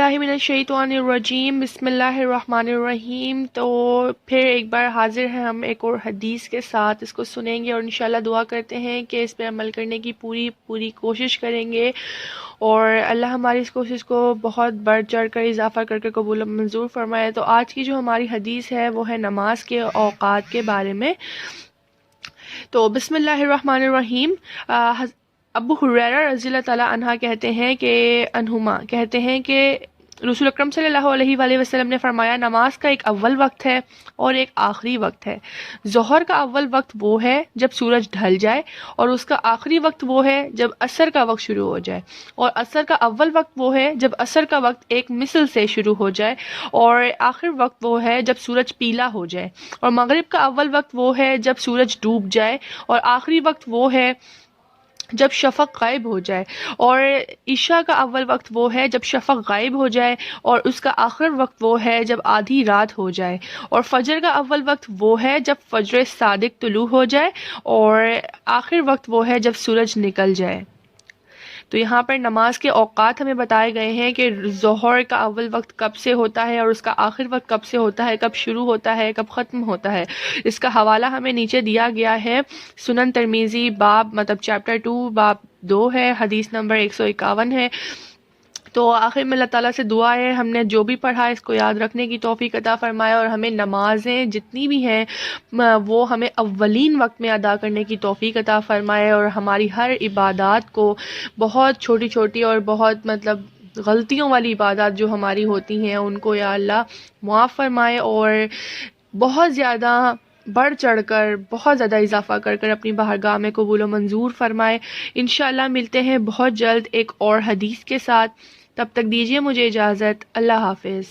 باللہ من الشیطان الرجیم، بسم اللہ الرحمن الرحیم۔ تو پھر ایک بار حاضر ہیں ہم ایک اور حدیث کے ساتھ، اس کو سنیں گے اور انشاءاللہ دعا کرتے ہیں کہ اس پہ عمل کرنے کی پوری کوشش کریں گے، اور اللہ ہماری اس کوشش کو بہت بڑھ چڑھ کر اضافہ کر کے قبول و منظور فرمائے۔ تو آج کی جو ہماری حدیث ہے وہ ہے نماز کے اوقات کے بارے میں۔ تو بسم اللہ الرحمن الرحیم۔ ابو ہریرہ رضی اللہ تعالیٰ عنہ کہتے ہیں کہ رسول اکرم صلی اللہ علیہ وآلہ وسلم نے فرمایا، نماز کا ایک اول وقت ہے اور ایک آخری وقت ہے۔ ظہر کا اول وقت وہ ہے جب سورج ڈھل جائے، اور اس کا آخری وقت وہ ہے جب عصر کا وقت شروع ہو جائے، اور عصر کا اول وقت وہ ہے جب عصر کا وقت ایک مثل سے شروع ہو جائے، اور آخر وقت وہ ہے جب سورج پیلا ہو جائے، اور مغرب کا اول وقت وہ ہے جب سورج ڈوب جائے، اور آخری وقت وہ ہے جب شفق غائب ہو جائے، اور عشاء کا اول وقت وہ ہے جب شفق غائب ہو جائے، اور اس کا آخر وقت وہ ہے جب آدھی رات ہو جائے، اور فجر کا اول وقت وہ ہے جب فجر صادق طلوع ہو جائے، اور آخر وقت وہ ہے جب سورج نکل جائے۔ تو یہاں پر نماز کے اوقات ہمیں بتائے گئے ہیں کہ ظہر کا اول وقت کب سے ہوتا ہے، اور اس کا آخر وقت کب سے ہوتا ہے، کب شروع ہوتا ہے، کب ختم ہوتا ہے۔ اس کا حوالہ ہمیں نیچے دیا گیا ہے، سنن ترمذی چیپٹر 2 باب 2 ہے، حدیث نمبر 151 ہے۔ تو آخر میں اللہ تعالیٰ سے دعا ہے ہم نے جو بھی پڑھا اس کو یاد رکھنے کی توفیق عطا فرمائے، اور ہمیں نمازیں جتنی بھی ہیں وہ ہمیں اولین وقت میں ادا کرنے کی توفیق عطا فرمائے، اور ہماری ہر عبادات کو، بہت چھوٹی چھوٹی اور بہت غلطیوں والی عبادات جو ہماری ہوتی ہیں ان کو یا اللہ معاف فرمائے، اور بہت زیادہ بڑھ چڑھ کر، بہت زیادہ اضافہ کر کر اپنی بارگاہ میں قبول و منظور فرمائے۔ انشاءاللہ ملتے ہیں بہت جلد ایک اور حدیث کے ساتھ، تب تک دیجیے مجھے اجازت، اللہ حافظ۔